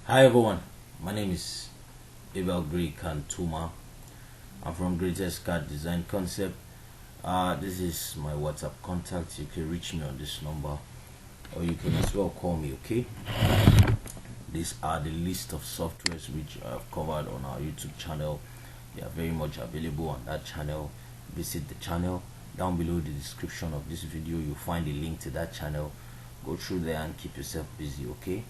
Hi everyone, my name is Abel Gray Kantuma. I'm from GREYTEST CAD Design Concept. This is my WhatsApp contact. You can reach me on this number, or you can as well call me. Okay, these are the list of softwares which I've covered on our YouTube channel. They are very much available on that channel. Visit the channel. Down below the description of this video, you'll find a link to that channel. Go through there and keep yourself busy. Okay.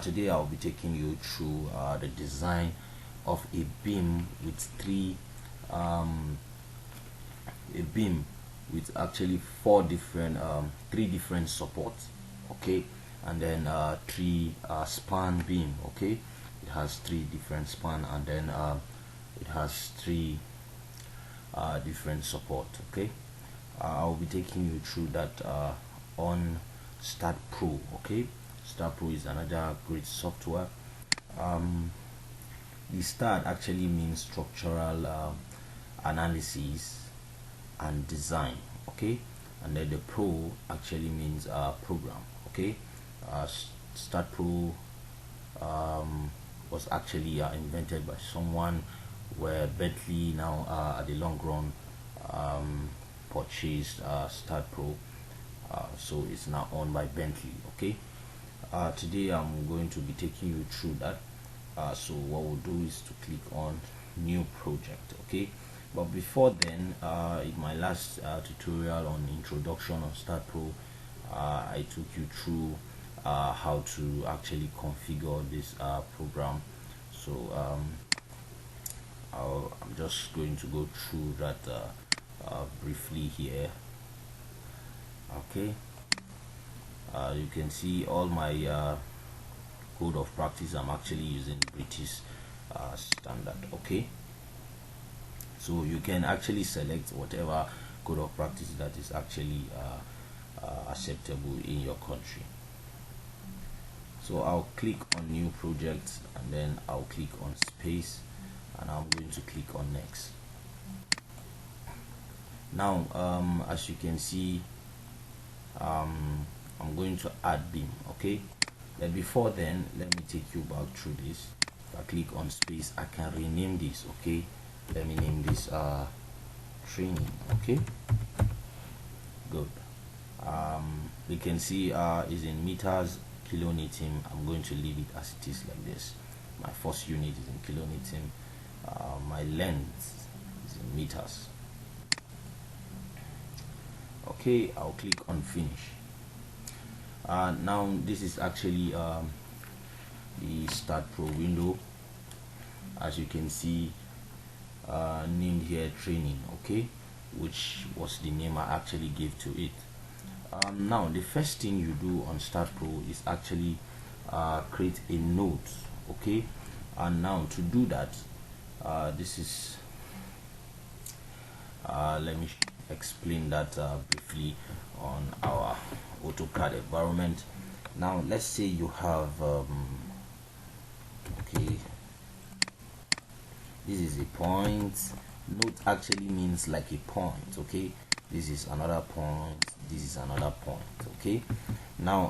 Today I'll be taking you through the design of a beam with three actually three different supports, okay, and then three span beam. Okay, it has three different span, and then it has three different support. Okay, I'll be taking you through that on Staadpro. Okay, Staadpro is another great software. The Staad actually means structural analysis and design. Okay, and then the Pro actually means program. Okay, Staadpro was actually invented by someone where Bentley now at the long run purchased Staadpro, so it's now owned by Bentley. Okay. Today I'm going to be taking you through that. So what we'll do is to click on new project. Okay, but before then, in my last tutorial on introduction on Staadpro, I took you through how to actually configure this program. So I'm just going to go through that briefly here. Okay. You can see all my code of practice. I'm actually using British standard. Okay, so you can actually select whatever code of practice that is actually acceptable in your country. So I'll click on new project, and then I'll click on space, and I'm going to click on next. Now as you can see, I'm going to add beam. Okay, but before then, let me take you back through this. If I click on space, I can rename this. Okay, let me name this training. Okay, good. We can see is in meters, kilonewton. I'm going to leave it as it is like this. My first unit is in kilonewton. My length is in meters. Okay, I'll click on finish. Now this is actually the Staadpro window, as you can see, named here training. Okay, which was the name I actually gave to it. Now the first thing you do on Staadpro is actually create a node. Okay, and now to do that, this is let me explain that briefly on our AutoCAD environment. Now let's say you have okay, this is a point. Node actually means like a point. Okay, this is another point, this is another point. Okay, now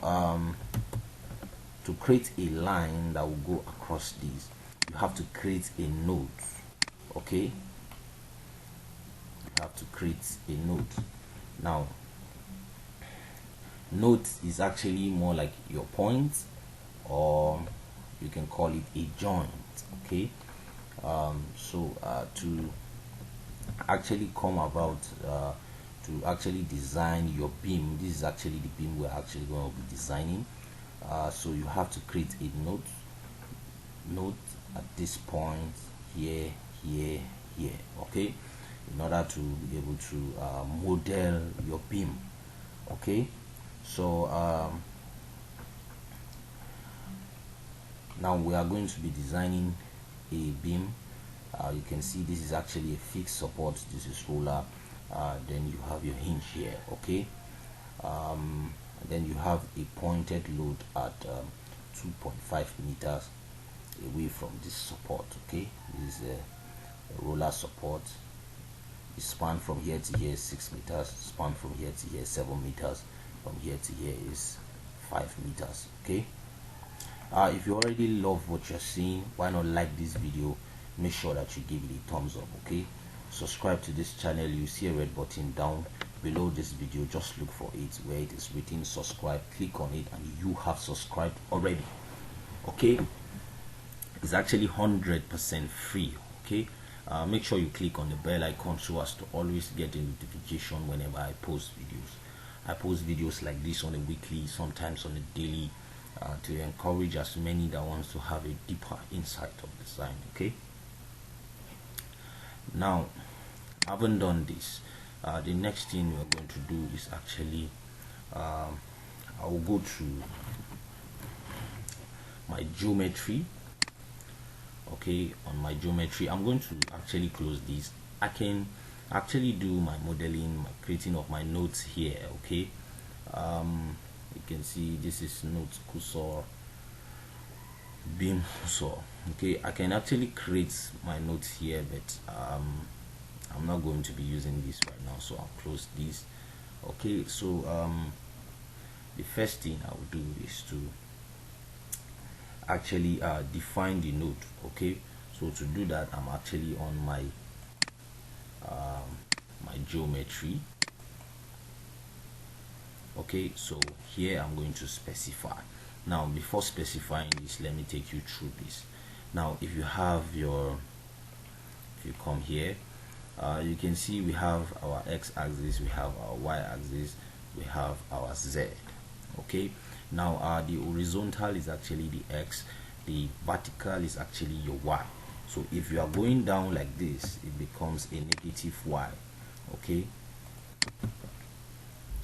to create a line that will go across these, you have to create a node. Okay, have to create a node. Now node is actually more like your point, or you can call it a joint. Okay, so to actually come about to actually design your beam, this is actually the beam we're actually going to be designing. So you have to create a node at this point here, here, here. Okay, in order to be able to model your beam. Okay, so now we are going to be designing a beam. You can see this is actually a fixed support, this is roller, then you have your hinge here. Okay, then you have a pointed load at 2.5 meters away from this support. Okay, this is a roller support. The span from here to here is 6 meters, span from here to here is 7 meters, from here to here is 5 meters. Okay, If you already love what you're seeing, why not like this video? Make sure that you give it a thumbs up. Okay, subscribe to this channel. You see a red button down below this video. Just look for it where it is written subscribe. Click on it and you have subscribed already. Okay, it's actually 100% free. Okay, make sure you click on the bell icon so as to always get a notification whenever I post videos. I post videos like this on a weekly, sometimes on a daily, to encourage as many that wants to have a deeper insight of design. Okay, now having done this, the next thing we are going to do is actually I will go to my geometry. Okay, on my geometry I'm going to actually close this. I can actually do my modeling, my creating of my nodes here. Okay, you can see this is nodes cursor, beam cursor. Okay, I can actually create my nodes here, but I'm not going to be using this right now, so I'll close this. Okay, so the first thing I will do is to actually define the node. Okay, so to do that I'm actually on my my geometry. Okay, so here I'm going to specify. Now before specifying this, let me take you through this. Now if you come here, you can see we have our x-axis, we have our y-axis, we have our z. Okay, now the horizontal is actually the x, the vertical is actually your y. So if you are going down like this, it becomes a negative y. Okay,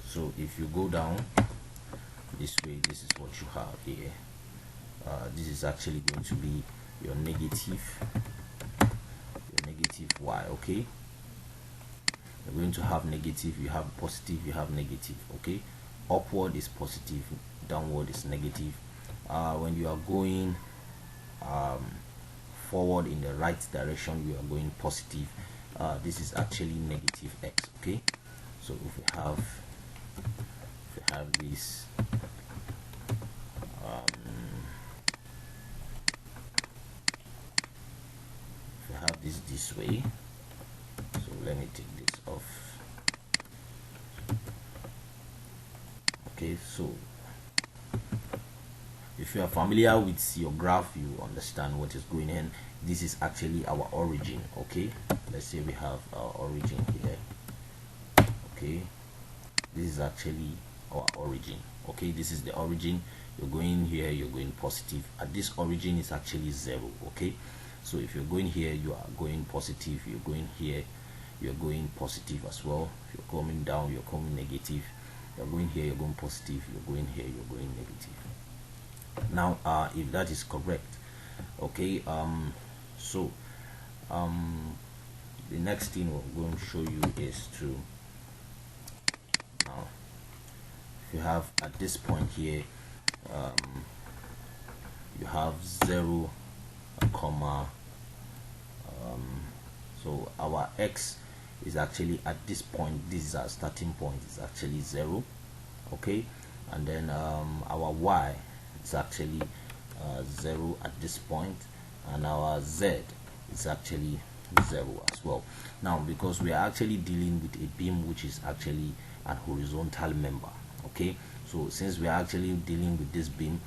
so if you go down this way, this is what you have here. This is actually going to be your negative y. Okay, you're going to have negative, you have positive, you have negative. Okay, upward is positive, downward is negative. When you are going forward in the right direction, you are going positive. This is actually negative x. Okay, so if we have this if we have this way, so let me take this off. Okay, so if you are familiar with your graph, you understand what is going on. This is actually our origin. Okay, let's say we have our origin here. Okay, this is actually our origin. Okay, this is the origin. You're going here, you're going positive. At this origin is actually 0. Okay, so if you're going here, you are going positive. You're going here, you're going positive as well. If you're coming down, you're coming negative. You're going here, you're going positive. You're going here, you're going negative. Now if that is correct, okay, so the next thing we're going to show you is to, now if you have at this point here, you have 0, comma, so our x is actually at this point, this is our starting point, is actually 0. Okay, and then our y is actually 0 at this point, and our z is actually 0 as well. Now because we are actually dealing with a beam which is actually an horizontal member. Okay, so since we are actually dealing with this beam,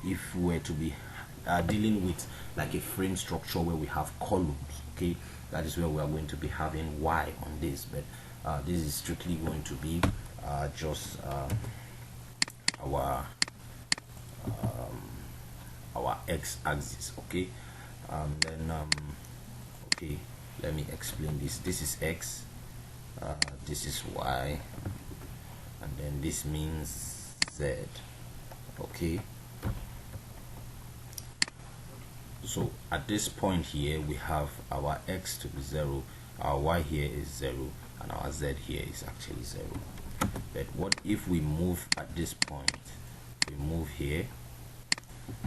if we were to be dealing with like a frame structure where we have columns, okay, that is where we are going to be having y on this, but this is strictly going to be just our x-axis. Okay, then okay, let me explain this. This is x, this is y, and then this means z. Okay, so at this point here we have our x to be 0, our y here is 0, and our z here is actually 0. But what if we move at this point? We move here.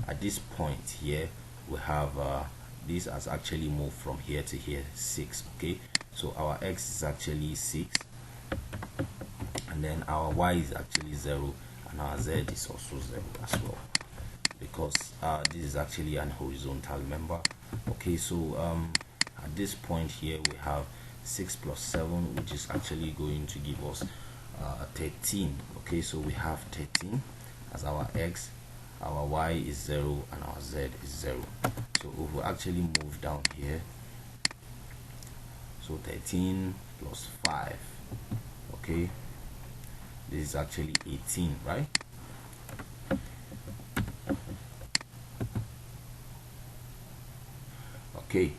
At this point here we have this has actually moved from here to here 6. Okay, so our x is actually 6, and then our y is actually 0, and our z is also 0 as well. because this is actually an horizontal member. Okay, so at this point here we have 6 plus 7, which is actually going to give us 13. Okay, so we have 13 as our x, our y is 0, and our z is 0. So if we actually move down here, so 13 plus 5, okay, this is actually 18, right? Okay,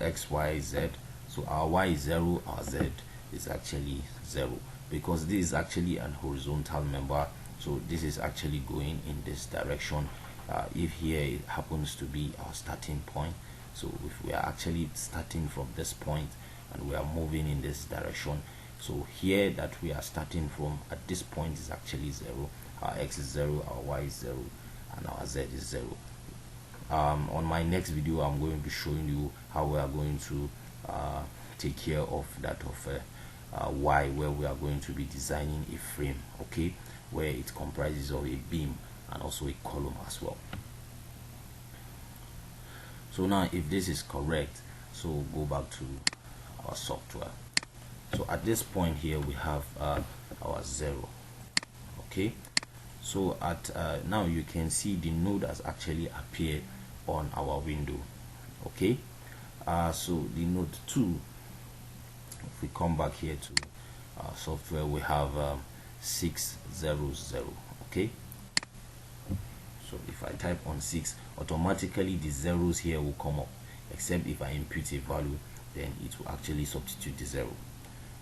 x, y, z. So our y is 0, our z is actually 0, because this is actually an horizontal member. So this is actually going in this direction. If here it happens to be our starting point, so if we are actually starting from this point and we are moving in this direction, so here that we are starting from at this point is actually 0. Our x is 0, our y is 0, and our z is 0. On my next video, I'm going to be showing you how we are going to take care of that of y, where we are going to be designing a frame, okay, where it comprises of a beam and also a column as well. So now if this is correct, so go back to our software. So at this point here we have our 0, okay. So at now you can see the node has actually appeared on our window, okay. So the node 2, if we come back here to our software, we have 600, okay. So if I type on 6, automatically the zeros here will come up, except if I input a value, then it will actually substitute the 0.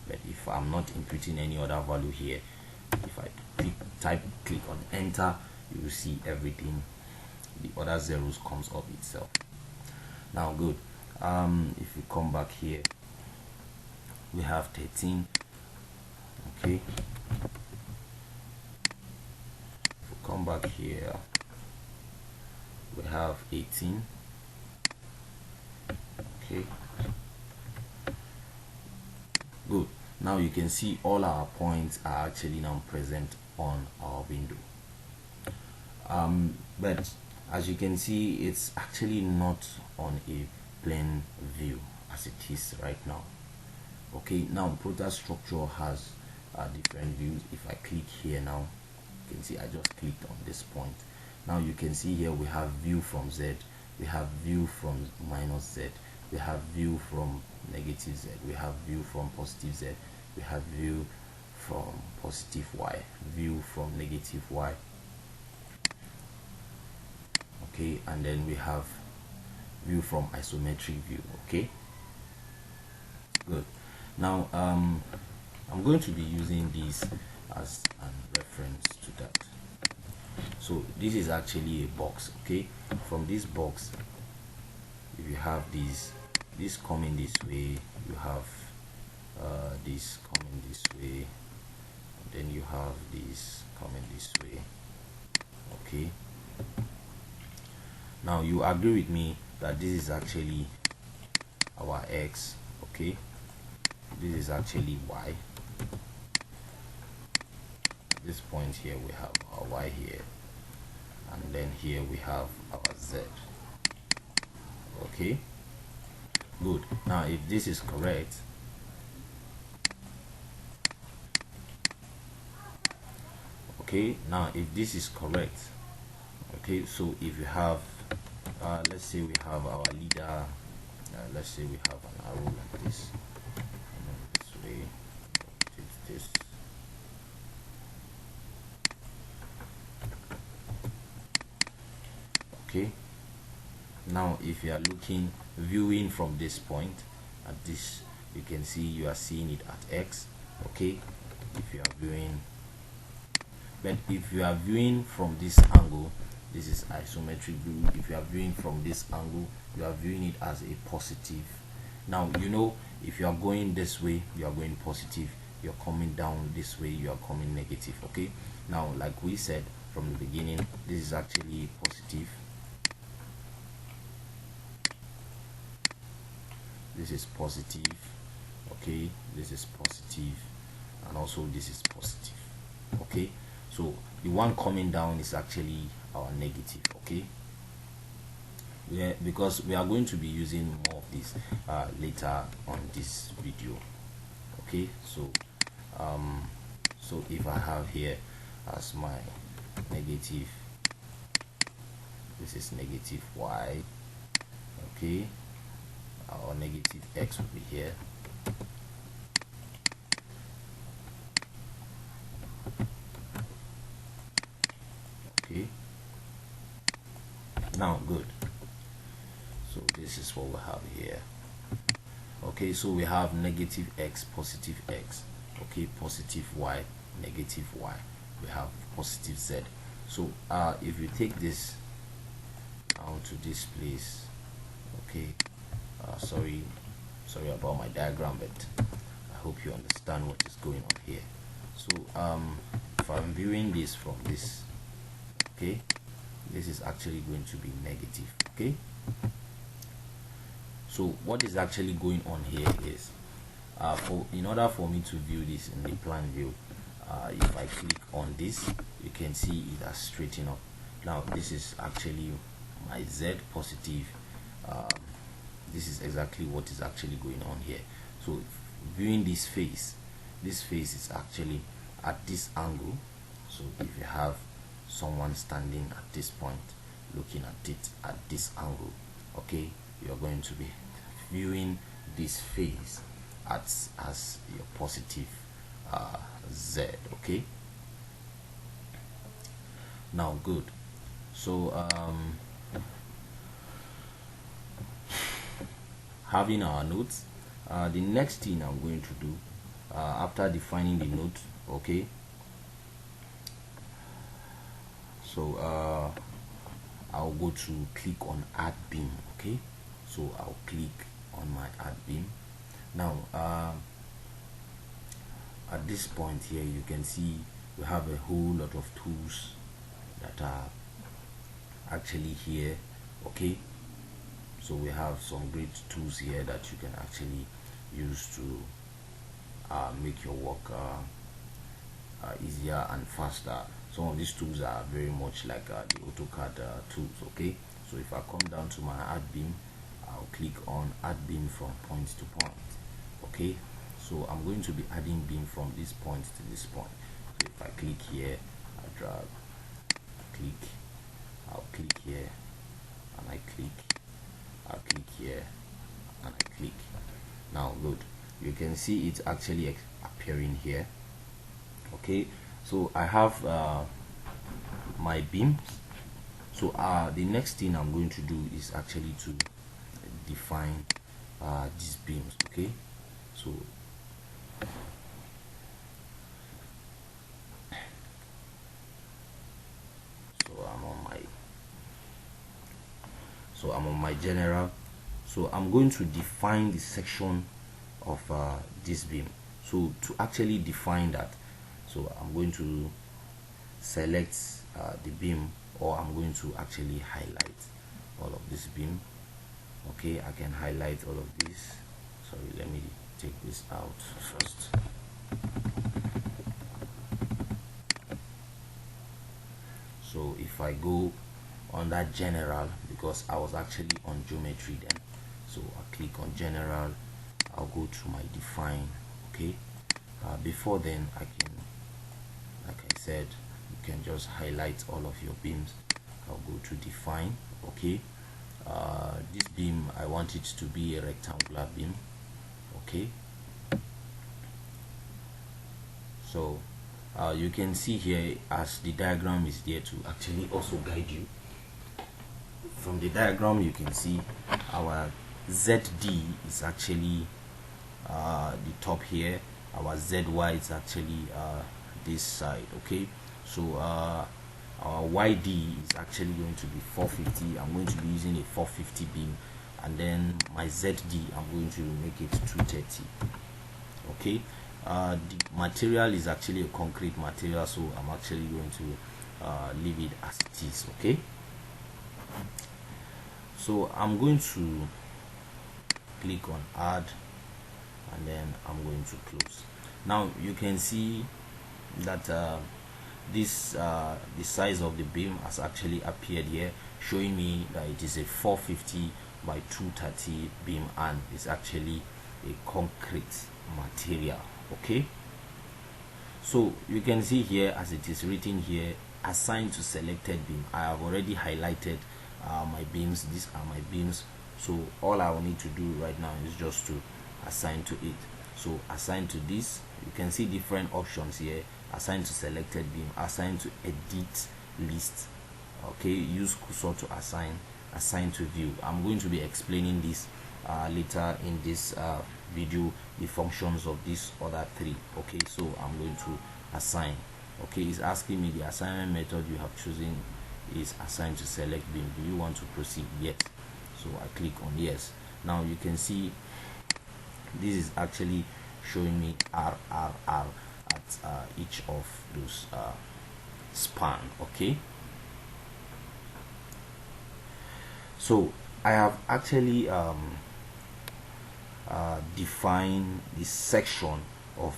But if I'm not inputting any other value here, if I click on enter, you will see everything, the other zeros comes up itself. Now good, if we come back here, we have 13, okay. If we come back here, we have 18, okay. Good. Now you can see all our points are actually now present on our window. But as you can see, it's actually not on a plane view as it is right now. Okay, now Prota structure has different views. If I click here now, you can see I just clicked on this point. Now you can see here we have view from Z, we have view from minus Z, we have view from negative Z, we have view from positive Z, we have view from positive Y, view from negative Y, okay, and then we have view from isometric view, okay. Good. Now I'm going to be using this as a reference to that. So this is actually a box, okay. From this box, if you have this coming this way, you have this coming this way, and then you have this coming this way, okay. Now you agree with me that this is actually our x, okay, this is actually y. At this point here we have our y here, and then here we have our z, okay. Good. Now if this is correct, okay, now if this is correct, okay, so if you have let's say we have our leader, let's say we have an arrow like this, and then this way, rotate this, okay. Now if you are viewing from this point at this, you can see you are seeing it at x, okay. If you are viewing, but if you are viewing from this angle, this is isometric view. If you are viewing from this angle, you are viewing it as a positive. Now you know, if you are going this way, you are going positive. You're coming down this way, you are coming negative, okay. Now like we said from the beginning, this is actually positive, this is positive, okay, this is positive, and also this is positive, okay. So the one coming down is actually our negative. Okay, because we are going to be using more of this later on this video. Okay, so so if I have here as my negative, this is negative y, okay, or negative x will be here. Okay, now good. So this is what we have here. Okay, so we have negative x, positive x, okay, positive y, negative y, we have positive z. So if you take this down to this place, okay, sorry about my diagram, but I hope you understand what is going on here. So if I'm viewing this from this, okay, this is actually going to be negative. Okay, so what is actually going on here is in order for me to view this in the plan view, if I click on this, you can see it has straightened up. Now this is actually my z positive. This is exactly what is actually going on here. So viewing this face is actually at this angle. So if you have someone standing at this point looking at it at this angle, okay, you're going to be viewing this face as your positive z. Okay, now good. So having our notes, the next thing I'm going to do after defining the note, okay, so I'll go to click on add beam. Okay, so I'll click on my add beam. Now at this point here, you can see we have a whole lot of tools that are actually here. Okay, so we have some great tools here that you can actually use to make your work easier and faster. Some of these tools are very much like the AutoCAD tools. Okay, so if I come down to my add beam, I'll click on add beam from point to point. Okay, so I'm going to be adding beam from this point to this point. So if I click here, I drag, click, I'll click here, and I click, I'll click here, and I click. Now good, you can see it's actually appearing here. Okay, so I have my beams. So the next thing I'm going to do is actually to define these beams. Okay, so I'm on my general. So I'm going to define the section of this beam. So to actually define that, so I'm going to select the beam, or I'm going to actually highlight all of this beam. Okay, I can highlight all of this. Sorry, let me take this out first. So if I go on that general, because I was actually on geometry then, so I click on general, I'll go to my define. Okay, before then I can, like I said, you can just highlight all of your beams. I'll go to define. Okay, this beam, I want it to be a rectangular beam. Okay, so you can see here, as the diagram is there to actually also guide you. From the diagram you can see our ZD is actually the top here, our ZY is actually this side. Okay, so our YD is actually going to be 450. I'm going to be using a 450 beam, and then my ZD I'm going to make it 230. Okay, the material is actually a concrete material, so I'm actually going to leave it as it is. Okay, so I'm going to click on add, and then I'm going to close. Now you can see that this the size of the beam has actually appeared here, showing me that it is a 450 by 230 beam, and it's actually a concrete material. Okay, so you can see here, as it is written here, assign to selected beam. I have already highlighted my beams. These are my beams, so all I will need to do right now is just to assign to it. So assign to this. You can see different options here: assign to selected beam, assign to edit list, okay, use cursor to assign to view. I'm going to be explaining this later in this video, the functions of these other three. Okay, so I'm going to assign. Okay, it's asking me the assignment method you have chosen is assign to select beam. Do you want to proceed? Yes. So I click on yes. Now you can see this is actually showing me RRR at each of those span. Okay, so I have actually defined the section of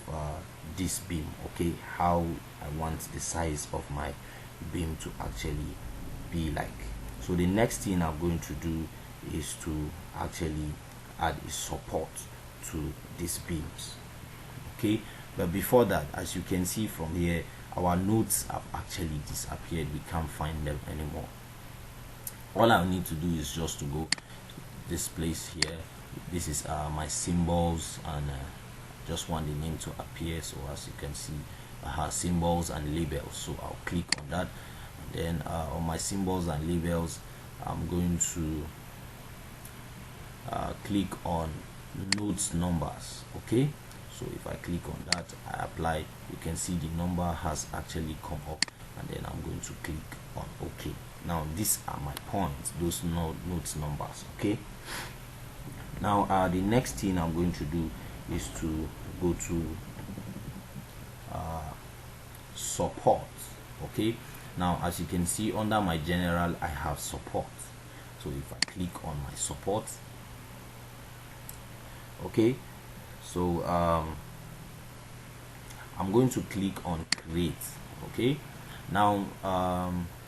this beam. Okay, how I want the size of my beam to actually be like. So the next thing I'm going to do is to actually add a support to these beams. Okay, but before that, as you can see from here, our nodes have actually disappeared. We can't find them anymore. All I need to do is just to go to this place here. This is my symbols, and just want the name to appear. So as you can see, I have symbols and labels, so I'll click on that, and then on my symbols and labels, I'm going to click on nodes numbers. Okay, so if I click on that, I apply, you can see the number has actually come up, and then I'm going to click on OK. Now these are my points, those nodes numbers. Okay, now the next thing I'm going to do is to go to support. Okay, now as you can see, under my general I have support. So if I click on my support, okay, so I'm going to click on create. Okay, now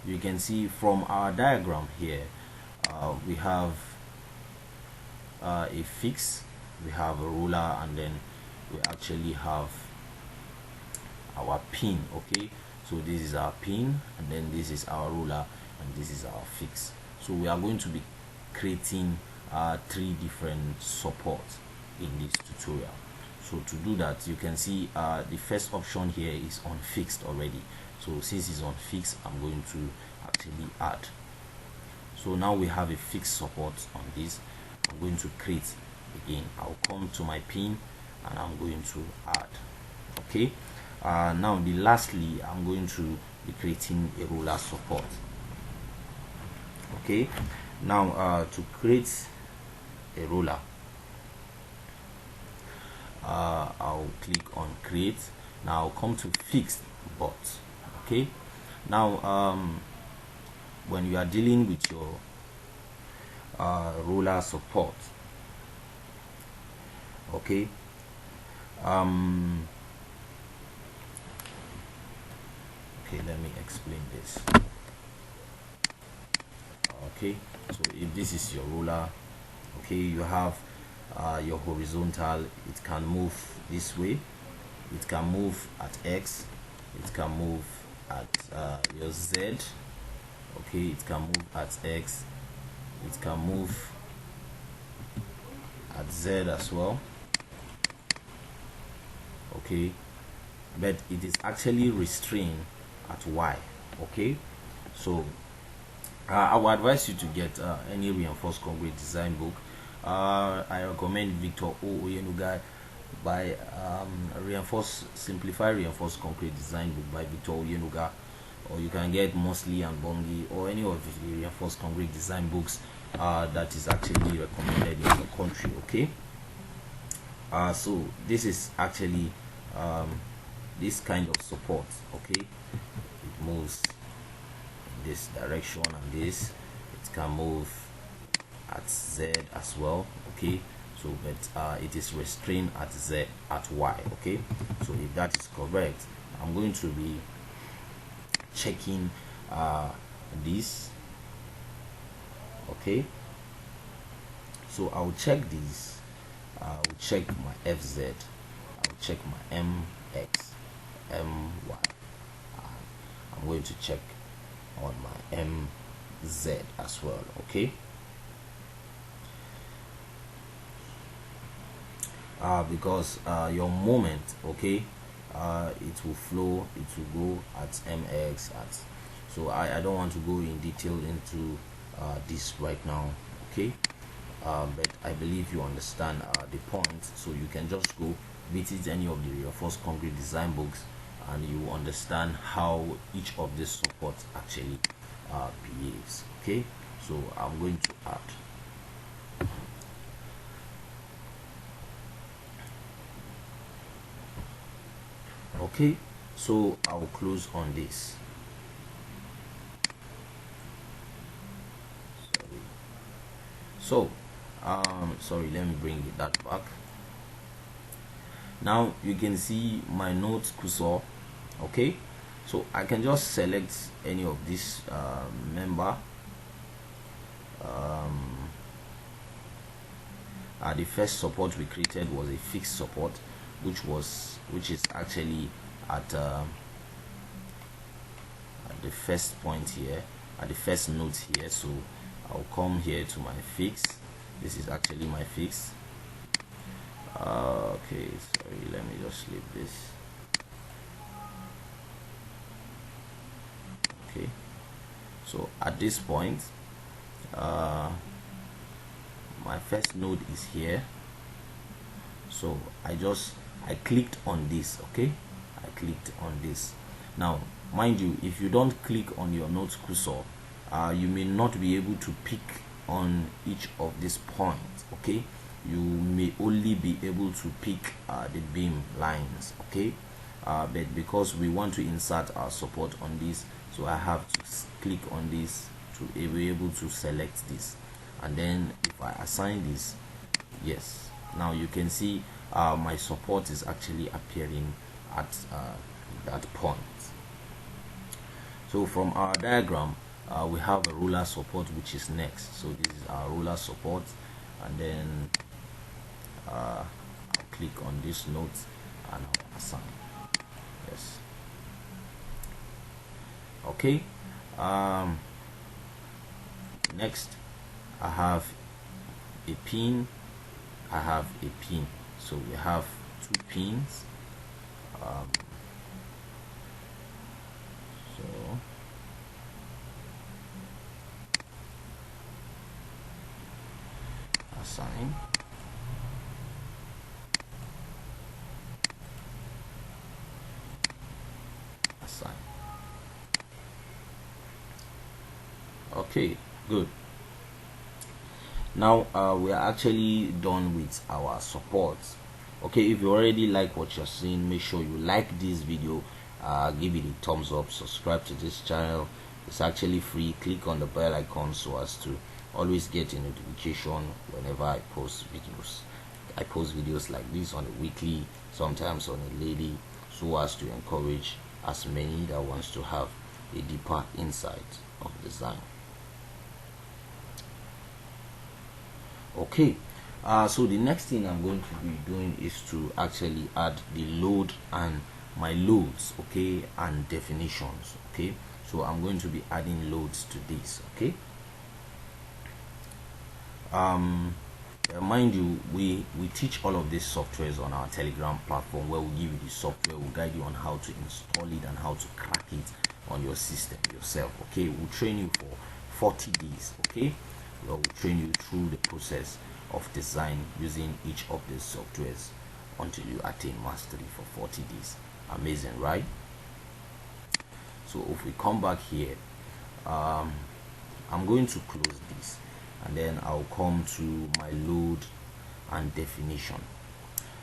you can see from our diagram here, we have a fix, we have a ruler, and then we actually have our pin. Okay, so this is our pin, and then this is our ruler, and this is our fix. So we are going to be creating 3 different supports in this tutorial. So to do that, you can see the first option here is on fixed already. So since it's on fixed, I'm going to actually add. So now we have a fixed support on this. I'm going to create again. I'll come to my pin and I'm going to add. Okay, now lastly, I'm going to be creating a ruler support. Okay, now to create a ruler, I'll click on create. Now I'll come to fixed but. Okay, now when you are dealing with your ruler support, okay, okay, let me explain this. Okay, so if this is your ruler, okay, you have your horizontal, it can move this way, it can move at X, it can move at your Z, okay, it can move at X, it can move at Z as well. Okay, but it is actually restrained at Y. Okay, so I would advise you to get any reinforced concrete design book. I recommend Victor O. Oyenuga by Simplified Reinforced Concrete Design book by Victor Oyenuga, or you can get Mosley and Bongi or any of the reinforced concrete design books that is actually recommended in the country. Okay, so this is actually this kind of support. Okay, it moves in this direction, and this, it can move at Z as well. Okay, so but it is restrained at Z, at Y. Okay, so if that is correct, I'm going to be checking this. Okay, so I'll check this. I'll check my FZ, I'll check my MX, MY. I'm going to check on my MZ as well. Okay, because your moment, okay, it will flow, it will go at MX at, so I don't want to go in detail into this right now. Okay, but I believe you understand the point, so you can just go visit any of the reinforced concrete design books and you understand how each of these supports actually behaves. Okay, so I'm going to add. Okay, so I'll close on this. So sorry, let me bring that back. Now you can see my notes cursor. Okay, so I can just select any of this member. The first support we created was a fixed support, which is actually at the first point here, at the first note here. So I'll come here to my fix. This is actually my fix. Okay, sorry, let me just leave this. Okay, so at this point my first node is here, so I clicked on this. Okay, I clicked on this. Now mind you, if you don't click on your node cursor, you may not be able to pick on each of these points. Okay, you may only be able to pick the beam lines. Okay, but because we want to insert our support on this, so I have to click on this to be able to select this, and then if I assign this, yes, now you can see my support is actually appearing at that point. So from our diagram, we have a ruler support which is next. So this is our ruler support, and then I'll click on this node and I'll assign. Yes. Okay. Next, I have a pin. I have a pin. So we have two pins. So assign. Assign. Okay, good. Now we are actually done with our support. Okay, if you already like what you're seeing, make sure you like this video, give it a thumbs up, subscribe to this channel. It's actually free. Click on the bell icon so as to always get a notification whenever I post videos. I post videos like this on a weekly, sometimes on a daily, so as to encourage as many that wants to have a deeper insight of design. Okay, so the next thing I'm going to be doing is to actually add the load and my loads, okay, and definitions. Okay, so I'm going to be adding loads to this. Okay, mind you, we teach all of these softwares on our Telegram platform, where we give you the software, we'll guide you on how to install it and how to crack it on your system yourself. Okay, we'll train you for 40 days. Okay, we'll train you through the process of design using each of these softwares until you attain mastery for 40 days. Amazing, right? So if we come back here, I'm going to close this, and then I'll come to my load and definition.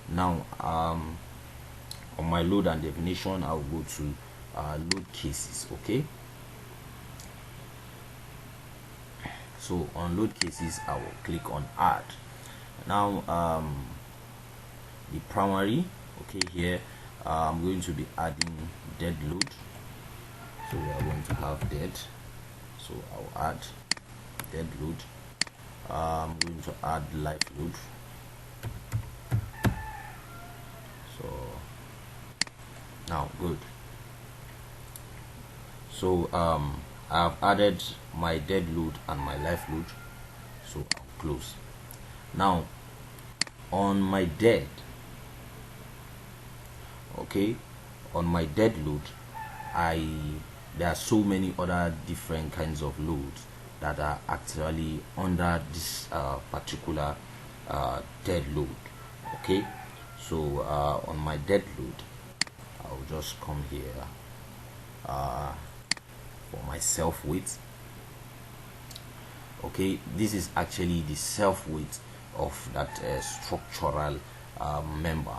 Now on my load and definition, I'll go to load cases. Okay, so on load cases, I will click on add. Now the primary, okay, here I'm going to be adding deadload. So we are going to have dead, so I'll add dead load. I'm going to add live load. So now good. So I've added my dead load and my live load, so I'll close. Now on my dead, okay, on my dead load, there are so many other different kinds of loads that are actually under this particular dead load. Okay, so on my dead load, I'll just come here for my self weight. Okay, this is actually the self weight of that structural member.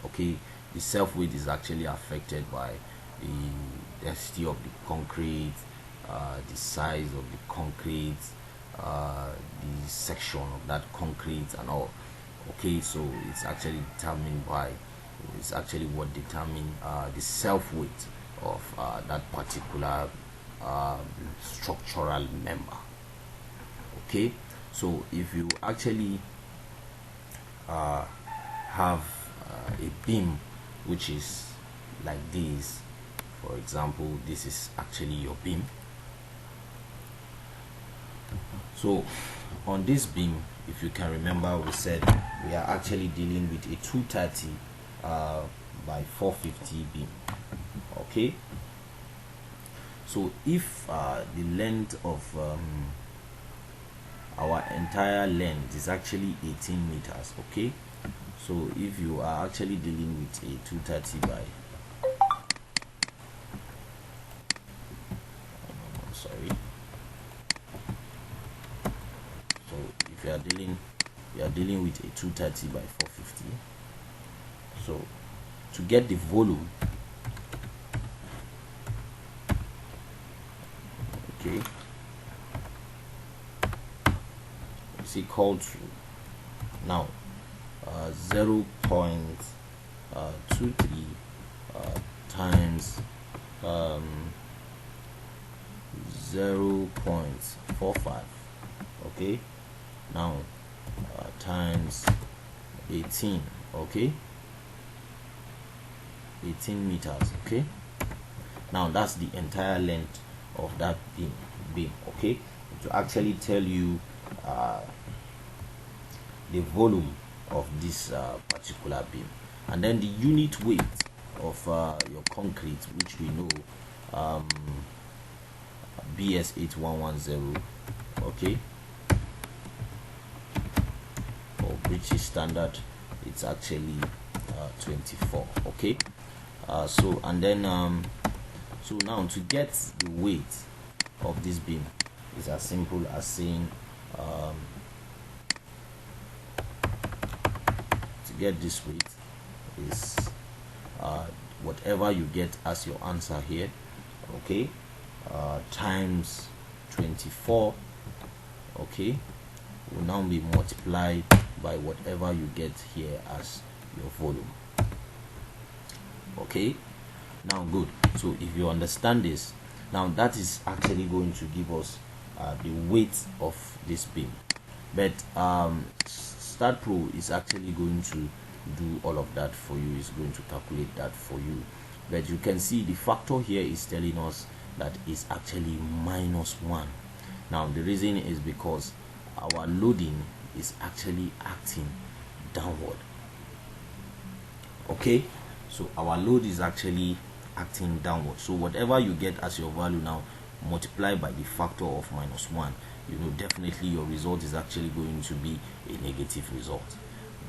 Okay, the self weight is actually affected by the density of the concrete, the size of the concrete, the section of that concrete and all. Okay, so it's actually determined by, it's actually what determine the self weight of that particular structural member. Okay, so if you actually have a beam which is like this, for example, this is actually your beam. So on this beam, if you can remember, we said we are actually dealing with a 230 by 450 beam. Okay, so if the length of our entire length is actually 18 meters, okay, so if you are actually dealing with a 230 by sorry, so if you are dealing with a 230 by 450, so to get the volume, okay, is equal to now 0.23 times 0.45, okay, now times 18, okay, 18 meters, okay. Now that's the entire length of that beam, okay, to actually tell you the volume of this particular beam. And then the unit weight of your concrete, which we know, BS 8110, okay, for British standard, it's actually 24, okay. So and then so now to get the weight of this beam is as simple as saying to get this weight is whatever you get as your answer here, okay, times 24, okay, will now be multiplied by whatever you get here as your volume. Okay, now good. So if you understand this, now that is actually going to give us the weight of this beam. But Staadpro is actually going to do all of that for you, is going to calculate that for you. But you can see the factor here is telling us that it's actually -1. Now the reason is because our loading is actually acting downward. Okay, so our load is actually acting downward. So whatever you get as your value now, multiply by the factor of -1, you know, definitely your result is actually going to be a negative result.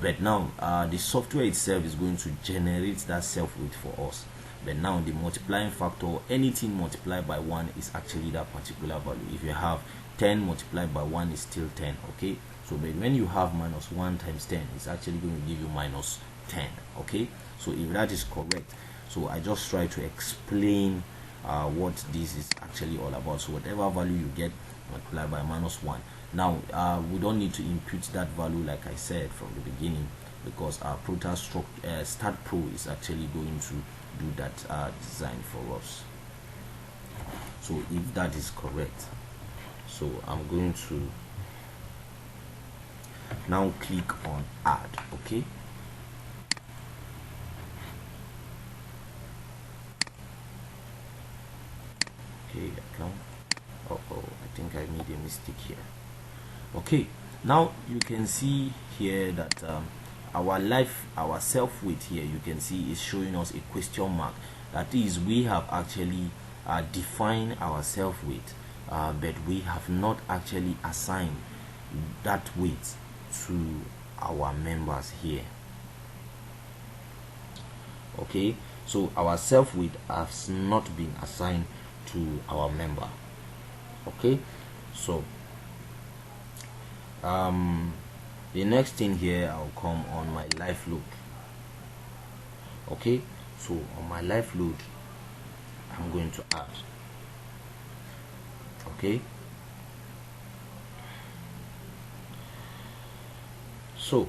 But now the software itself is going to generate that self weight for us. But now the multiplying factor, anything multiplied by 1 is actually that particular value. If you have 10 multiplied by 1 is still 10, okay. So but when you have -1 times 10, it's actually going to give you -10, okay. So if that is correct, so I just try to explain what this is actually all about. So whatever value you get, multiply by -1. Now we don't need to impute that value like I said from the beginning, because our Staadpro is actually going to do that design for us. So if that is correct, so I'm going to now click on add. Okay, account. Oh, I think I made a mistake here. Okay, now you can see here that our self weight here, you can see is showing us a question mark. That is, we have actually defined our self weight, but we have not actually assigned that weight to our members here. Okay, so our self weight has not been assigned to our member. Okay, so the next thing here, I'll come on my live load. Okay, so on my live load, I'm going to add. Okay, so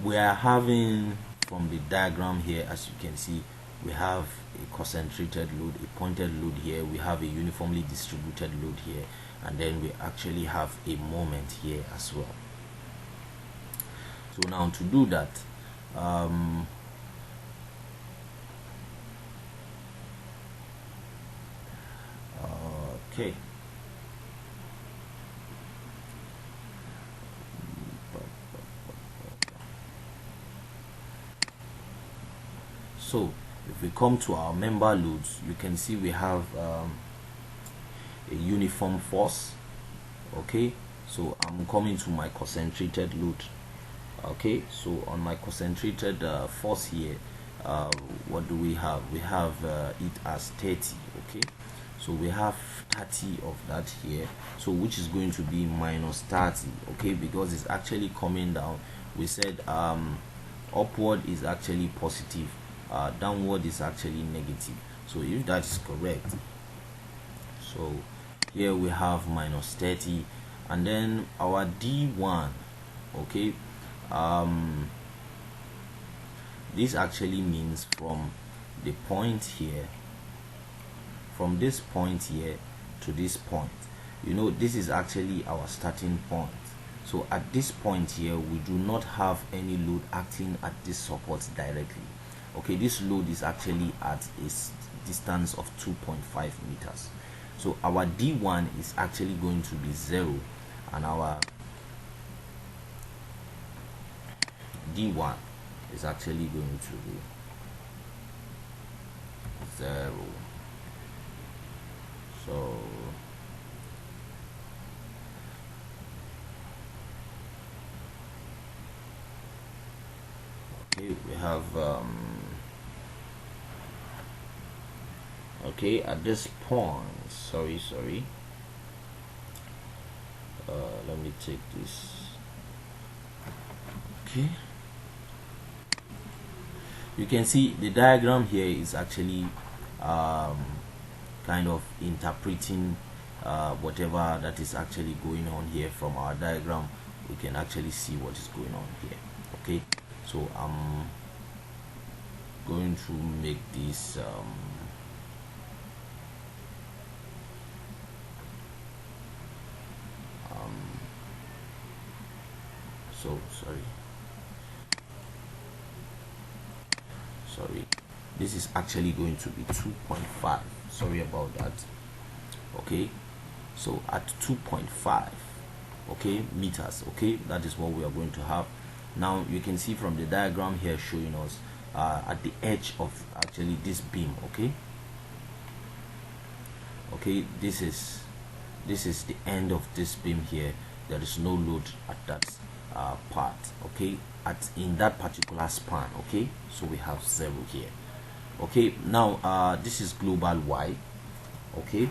we are having, from the diagram here, as you can see, we have a concentrated load, a pointed load here, we have a uniformly distributed load here, and then we actually have a moment here as well. So now to do that, okay, so if we come to our member loads, you can see we have a uniform force. Okay, so I'm coming to my concentrated load. Okay, so on my concentrated force here, what do we have? We have it as 30. Okay, so we have 30 of that here, so which is going to be minus 30. Okay, because it's actually coming down. We said upward is actually positive, downward is actually negative. So if that is correct, so here we have minus 30, and then our D1. Okay, this actually means from the point here, from this point here to this point, you know, this is actually our starting point. So at this point here, we do not have any load acting at this support directly. Okay, this load is actually at a distance of 2.5 meters. So our D1 is actually going to be 0, and our D1 is actually going to be 0. So okay, we have okay, at this point, sorry, let me take this. Okay, you can see the diagram here is actually kind of interpreting whatever that is actually going on here. From our diagram, we can actually see what is going on here. Okay, so I'm going to make this so sorry, this is actually going to be 2.5. Sorry about that. Okay, so at 2.5, okay, meters. Okay, that is what we are going to have. Now you can see from the diagram here showing us at the edge of actually this beam. Okay, this is the end of this beam here. There is no load at that part. Okay, in that particular span. Okay, so we have 0 here. Okay, now this is global Y. Okay,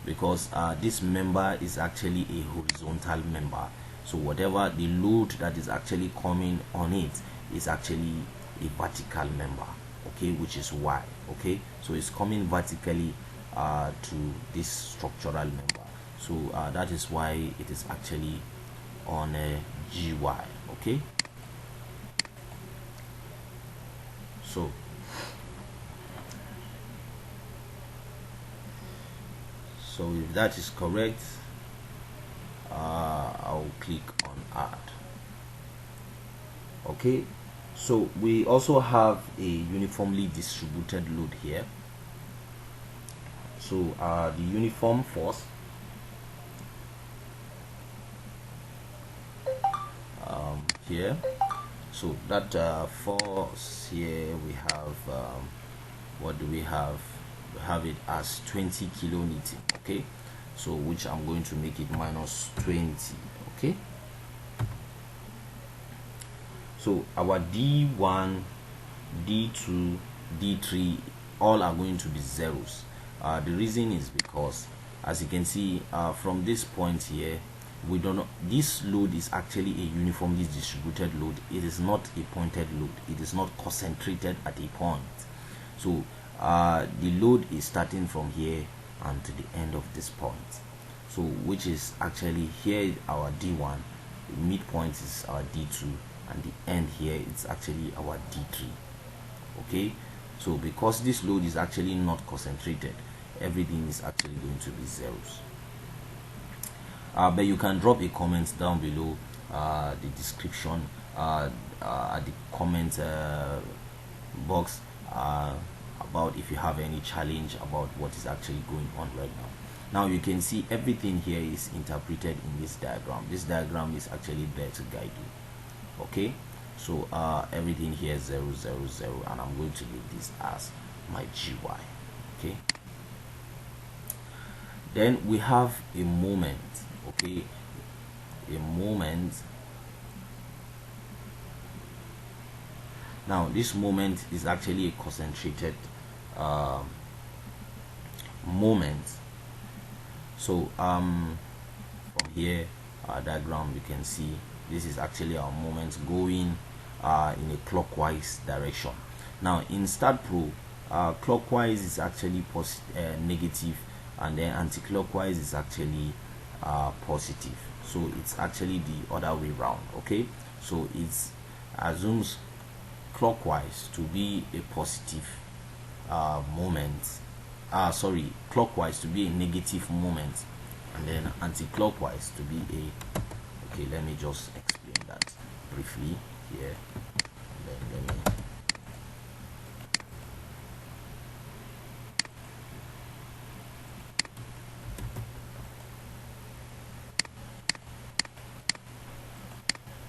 because this member is actually a horizontal member, so whatever the load that is actually coming on it is actually a vertical member. Okay, which is Y. Okay, so it's coming vertically to this structural member, so that is why it is actually on a GY. Okay, so So if that is correct, I'll click on add. Okay, so we also have a uniformly distributed load here. So the uniform force, here, so that force here, we have what do we have? We have it as 20 kilonewton. Okay, so which I'm going to make it minus 20. Okay, so our D1, D2, D3 all are going to be zeros. The reason is because, as you can see from this point here, we don't know, this load is actually a uniformly distributed load. It is not a pointed load. It is not concentrated at a point. So the load is starting from here and to the end of this point, so which is actually here our D1, the midpoint is our D2, and the end here it's actually our D3. Okay, so because this load is actually not concentrated, everything is actually going to be zeros. But you can drop a comment down below the description, at the comment box, about if you have any challenge about what is actually going on right now. Now you can see everything here is interpreted in this diagram. This diagram is actually there to guide you. Okay, so everything here is 0, 0, 0, and I'm going to leave this as my GY. Okay, then we have a moment. Okay, a moment. Now this moment is actually a concentrated moment. So from here, our diagram, you can see this is actually our moment going in a clockwise direction. Now in Staadpro, clockwise is actually negative, and then anti-clockwise is actually positive. So it's actually the other way round. Okay, so it assumes clockwise to be a positive moment, clockwise to be a negative moment, and then anti-clockwise to be a, okay, let me just explain that briefly here, and then let me,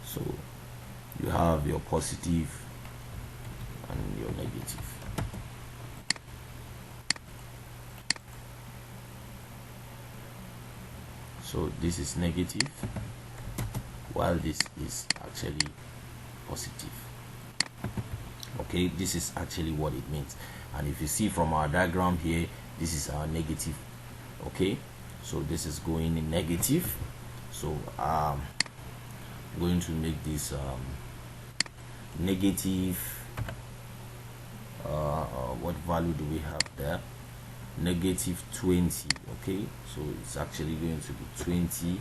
so you have your positive and your negative. So this is negative, while this is actually positive. Okay, this is actually what it means. And if you see from our diagram here, this is our negative. Okay, so this is going in negative. So I'm going to make this negative, what value do we have there? Negative 20. Okay, so it's actually going to be 20.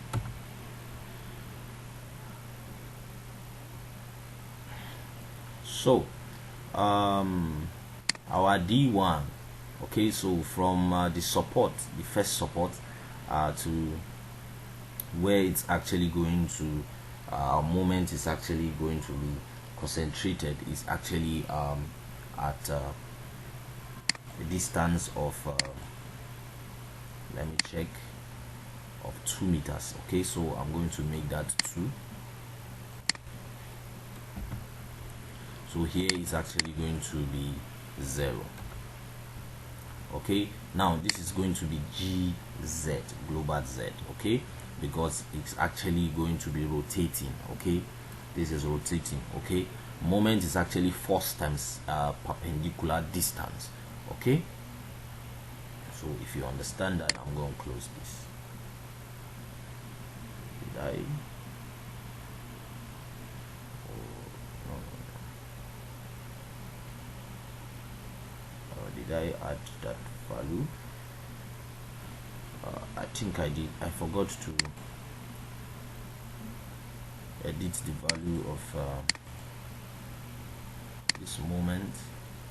So our D1, okay, so from the support, the first support to where it's actually going to, our moment is actually going to be concentrated, is actually at a distance of let me check, of 2 meters. Okay, so I'm going to make that 2. So here is actually going to be 0. Okay, now this is going to be GZ, global Z. Okay, because it's actually going to be rotating. Okay, this is rotating. Okay, moment is actually force times perpendicular distance. Okay, so if you understand that, I'm going to close this. Did I? Did I add that value? I think I did. I forgot to edit the value of this moment,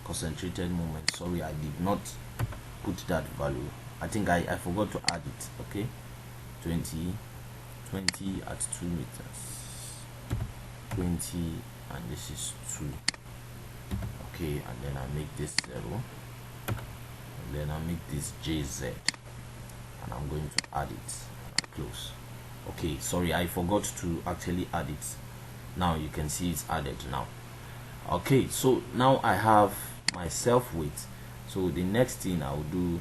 concentrated moment. Sorry, I did not put that value. I think I forgot to add it. Okay, 20 at 2 meters, 20, and this is 2. Okay, and then I make this 0, and then I make this JZ, and I'm going to add it. Close. Okay, sorry, I forgot to actually add it. Now you can see it's added now. Okay, so now I have my self weight. So the next thing I'll do,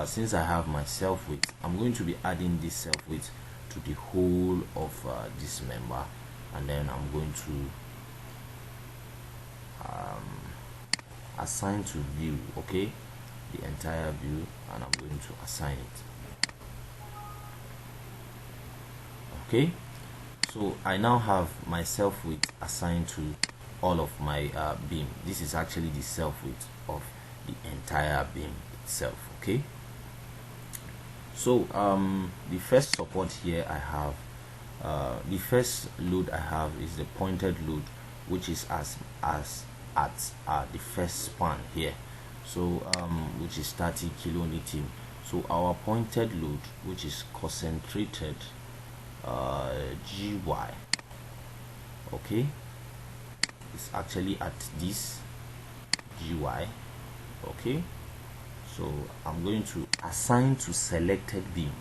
since I have my self weight, I'm going to be adding this self weight to the whole of this member, and then I'm going to assign to view. Okay, the entire view, and I'm going to assign it. Okay, so I now have my self weight assigned to all of my beam. This is actually the self weight of the entire beam itself. Okay, so the first support here I have, the first load I have is the pointed load, which is at the first span here, so which is 30 kilonewton. So our pointed load, which is concentrated GY, okay, it's actually at this GY. Okay, so I'm going to assign to selected beam.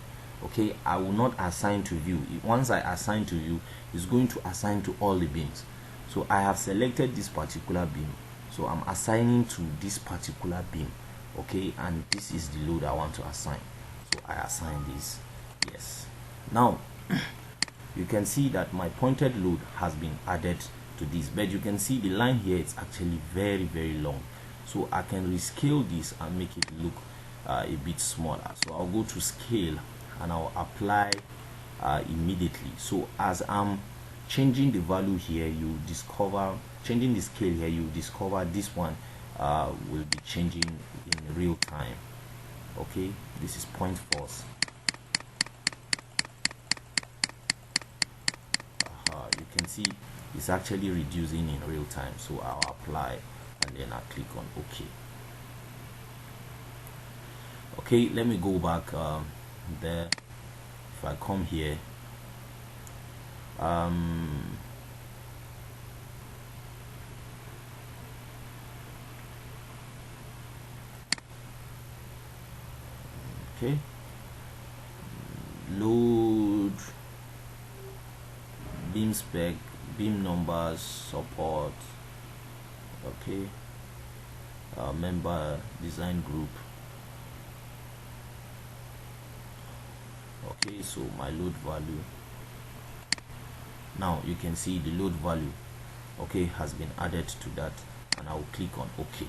Okay, I will not assign to view. Once I assign to view, it's going to assign to all the beams. So I have selected this particular beam, so I'm assigning to this particular beam. Okay, and this is the load I want to assign, so I assign this. Yes, now you can see that my pointed load has been added to this, but you can see the line here is actually very, very long, so I can rescale this and make it look a bit smaller. So I'll go to scale and I'll apply immediately. So as I'm changing the value here, you discover, changing the scale here, you discover this one will be changing in real time. Okay, this is point force. You can see it's actually reducing in real time, so I'll apply and then I'll click on OK. Okay, let me go back there. If I come here, okay, load, beam spec, beam numbers, support, okay, member design group. Okay, so my load value, now you can see the load value, okay, has been added to that, and I will click on OK.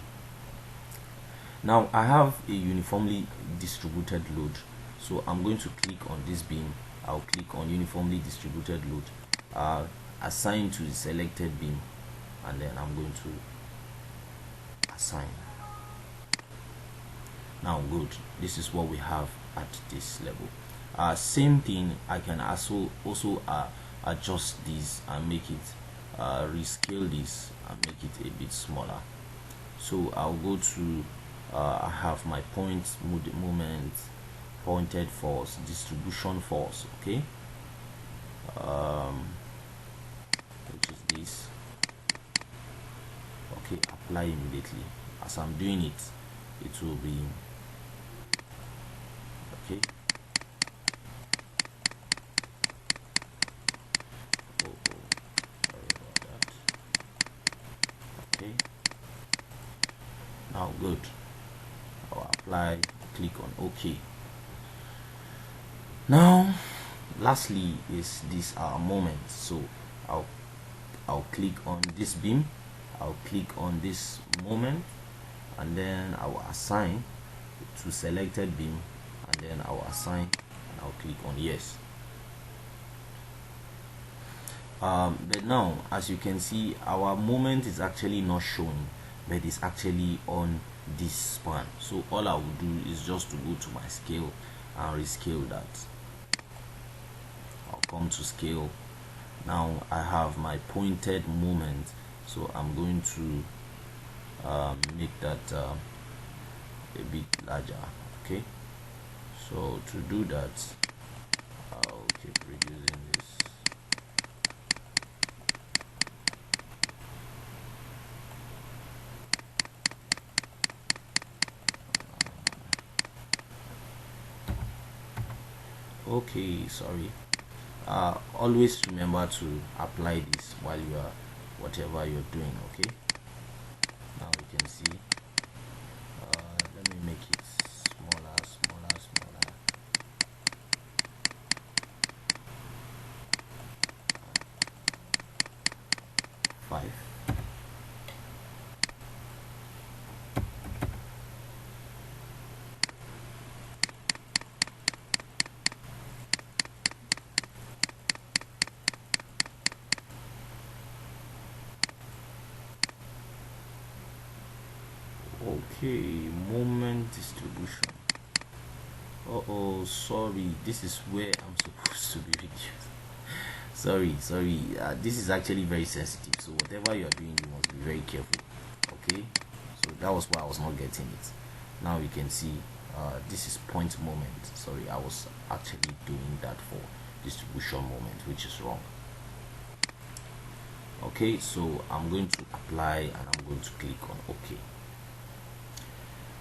Now I have a uniformly distributed load, so I'm going to click on this beam. I'll click on uniformly distributed load, assign to the selected beam, and then I'm going to assign. Now good, this is what we have at this level. Same thing, I can also adjust this and make it rescale this and make it a bit smaller. So I'll go to I have my point moment, pointed force, distribution force, okay, which is this. Okay, apply immediately. As I'm doing it, it will be okay. Sorry about that. Okay, now good. I'll apply, click on OK. Now lastly is this moment. So I'll click on this beam, I'll click on this moment, and then I will assign to selected beam, and then I will assign and I'll click on yes. But now, as you can see, our moment is actually not showing, but it's actually on this span. So all I will do is just to go to my scale and rescale that. I'll come to scale. Now I have my pointed moment, so I'm going to make that a bit larger. Okay, So to do that, I'll keep reducing this. Okay, sorry. Always remember to apply this while you are whatever you're doing. Okay, now you can see, let me make it smaller. 5. Okay, moment distribution. Sorry, this is where I'm supposed to be reduced. sorry, this is actually very sensitive, so whatever you're doing, you must be very careful. Okay, so that was why I was not getting it. Now you can see, this is point moment. Sorry, I was actually doing that for distribution moment, which is wrong. Okay, so I'm going to apply and I'm going to click on OK.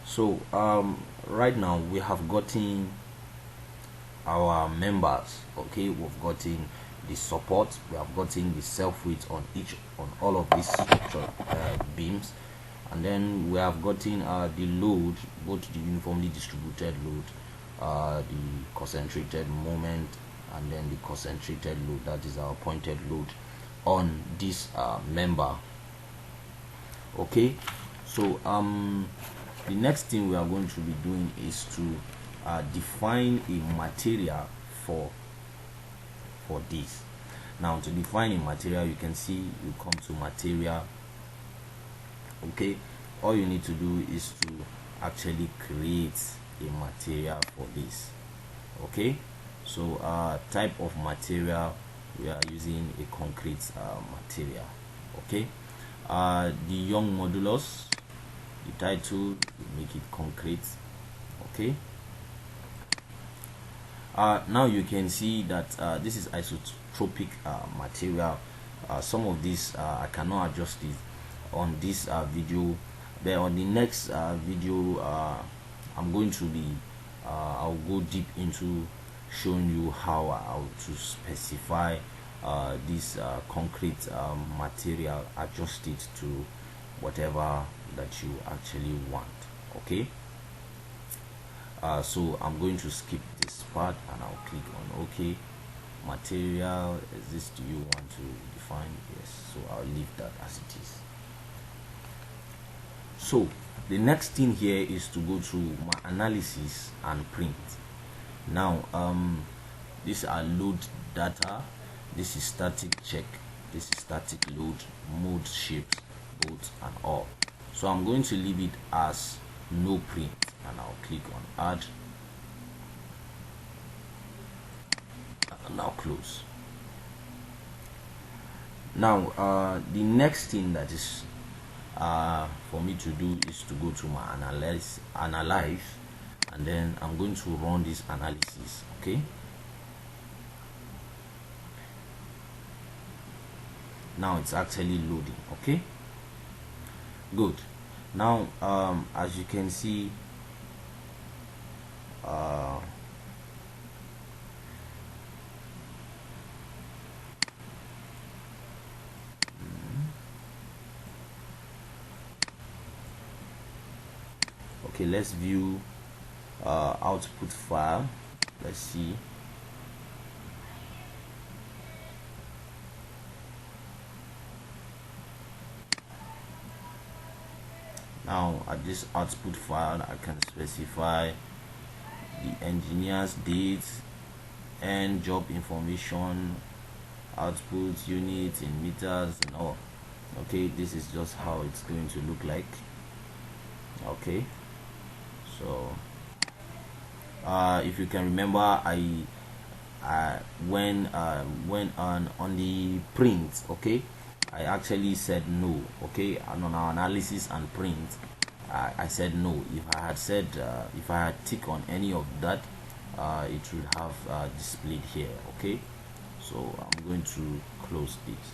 So right now we have gotten our members. Okay, we've gotten the support, we have gotten the self weight on all of these structure beams, and then we have gotten the load, both the uniformly distributed load, the concentrated moment, and then the concentrated load, that is our pointed load on this member. Okay, so the next thing we are going to be doing is to define a material for this. Now, to define a material, you can see you come to material. Okay, all you need to do is to actually create a material for this. Okay, so type of material, we are using a concrete material. Okay, the young modulus, the title, we make it concrete. Okay, now you can see that this is isotropic material. Some of this I cannot adjust it on this video. Then on the next video, I'm going to be I'll go deep into showing you how to specify this concrete material, adjust it to whatever that you actually want. Okay, so I'm going to skip this part and I'll click on OK. Material, is this, do you want to define? Yes, so I'll leave that as it is. So the next thing here is to go to my analysis and print. Now these are load data, this is static check, this is static load, mode shapes, both and all. So I'm going to leave it as no print and I'll click on add and now close. Now the next thing that is for me to do is to go to my analyze, and then I'm going to run this analysis. Okay, now it's actually loading. Okay, good. Now as you can see, okay, let's view output file. Let's see. Now at this output file, I can specify the engineer's date and job information, output units in meters and all. Okay, this is just how it's going to look like. Okay, so if you can remember, when on the print, okay, I actually said no. Okay, and on our analysis and print, I said no. If I had said if I had ticked on any of that, it will have displayed here. Okay, so I'm going to close this.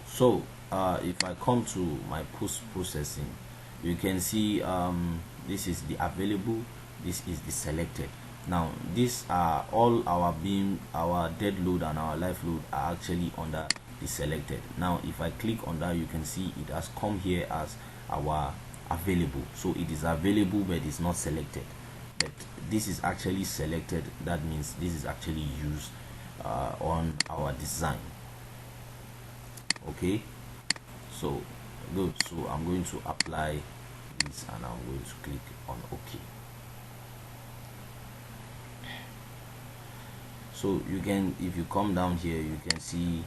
So if I come to my post processing, you can see this is the available, this is the selected. Now these are all our beam, our dead load and our live load are actually under the selected. Now if I click on that, you can see it has come here as our available. So it is available but it's not selected, but this is actually selected. That means this is actually used on our design. Okay, so good. So I'm going to apply this and I'm going to click on OK. So you can, if you come down here, you can see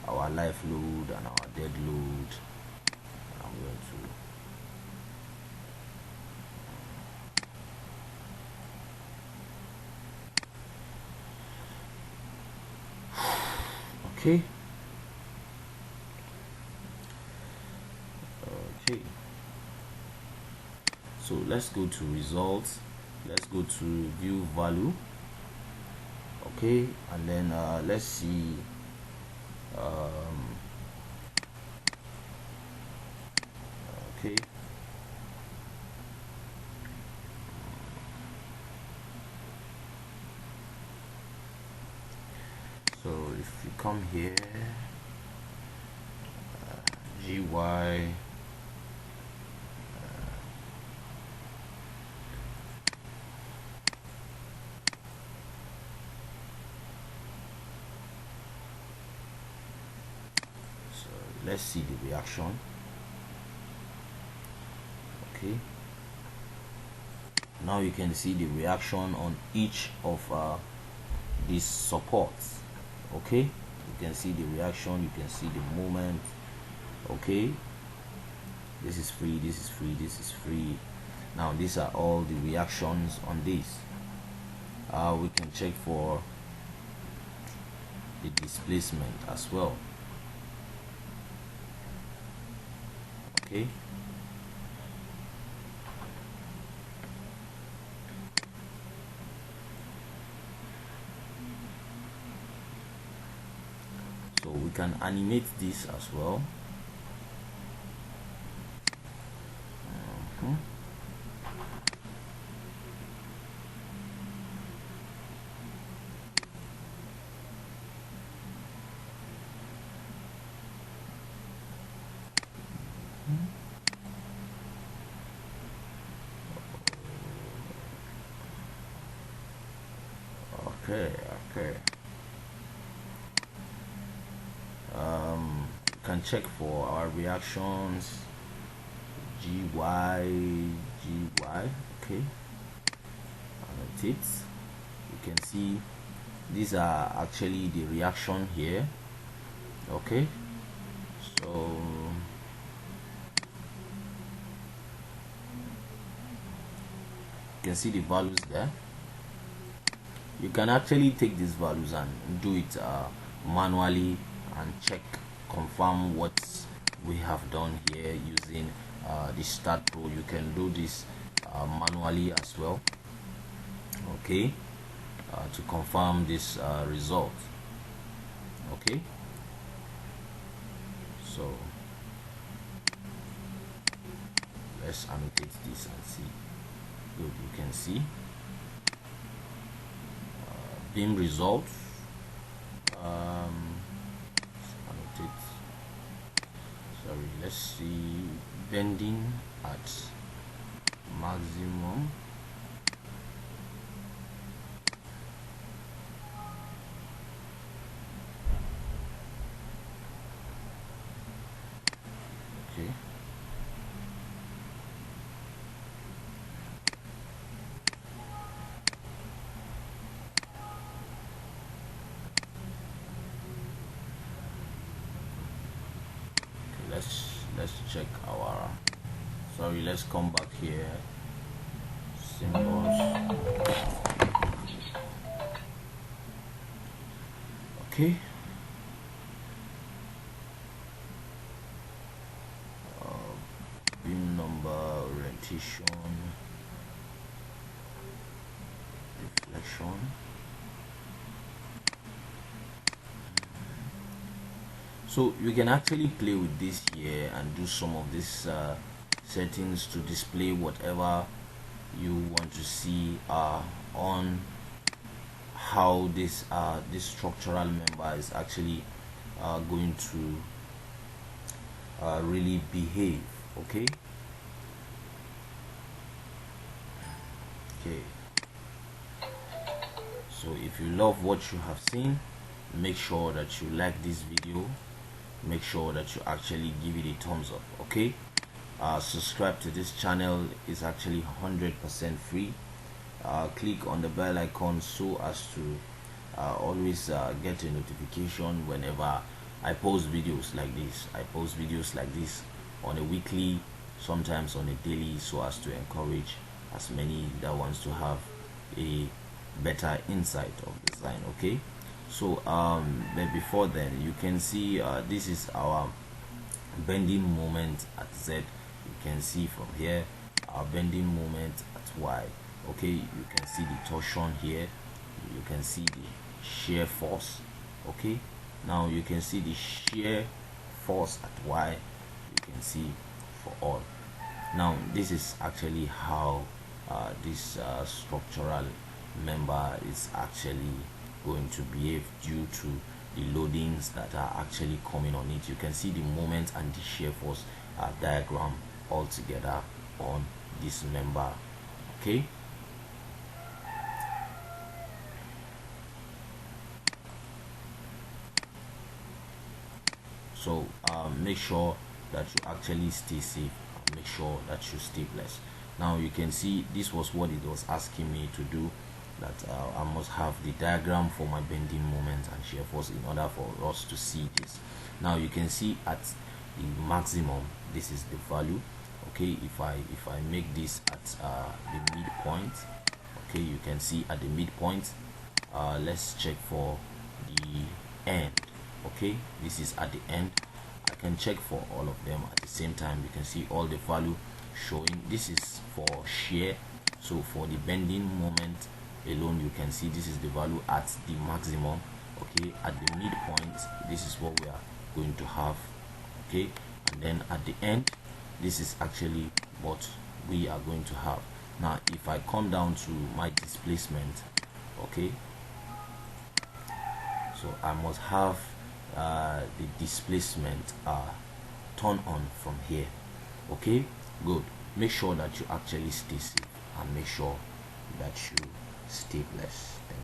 our live load and our dead load. I'm going to okay. Okay, so let's go to results, let's go to view value. Okay, and then let's see okay, so if you come here, GY so let's see the reaction. Okay, now you can see the reaction on each of these supports. Okay, you can see the reaction, you can see the movement. Okay, this is free, this is free, this is free. Now these are all the reactions on this. We can check for the displacement as well. Okay, so we can animate this as well. Okay, can check for our reactions. GY. Okay, annotate. You can see these are actually the reaction here. Okay, so you can see the values there. You can actually take these values and do it manually and check, confirm what we have done here using the Staadpro. You can do this manually as well. Okay, to confirm this result. Okay, so let's annotate this and see. Good, you can see beam results. Annotate. Sorry, let's see bending at maximum. Okay. Let's check our, sorry, let's come back here, symbols. Okay, beam number deflection. So you can actually play with this here and do some of these settings to display whatever you want to see on how this structural member is actually going to really behave. Okay. So if you love what you have seen, make sure that you like this video, make sure that you actually give it a thumbs up. Okay. Subscribe to this channel is actually 100% free. Click on the bell icon so as to always get a notification whenever I post videos like this. I post videos like this on a weekly, sometimes on a daily, so as to encourage as many that wants to have a better insight of design. Okay. So but before then, you can see this is our bending moment at Z. You can see from here our bending moment at Y. Okay, you can see the torsion here, you can see the shear force. Okay, now you can see the shear force at Y, you can see for all. Now this is actually how this structural member is actually going to behave due to the loadings that are actually coming on it. You can see the moment and the shear force diagram all together on this member. Okay. So make sure that you actually stay safe and make sure that you stay blessed. Now you can see this was what it was asking me to do, that I must have the diagram for my bending moment and shear force in order for us to see this. Now you can see at the maximum, this is the value. Okay, if I make this at the midpoint, okay, you can see at the midpoint, let's check for the end. Okay, this is at the end. I can check for all of them at the same time. You can see all the value showing. This is for shear, so for the bending moment alone, you can see this is the value at the maximum. Okay, at the midpoint, this is what we are going to have. Okay, and then at the end, this is actually what we are going to have. Now if I come down to my displacement, okay, so I must have the displacement turn on from here. Okay, good. Make sure that you actually stay safe and make sure that you stay blessed.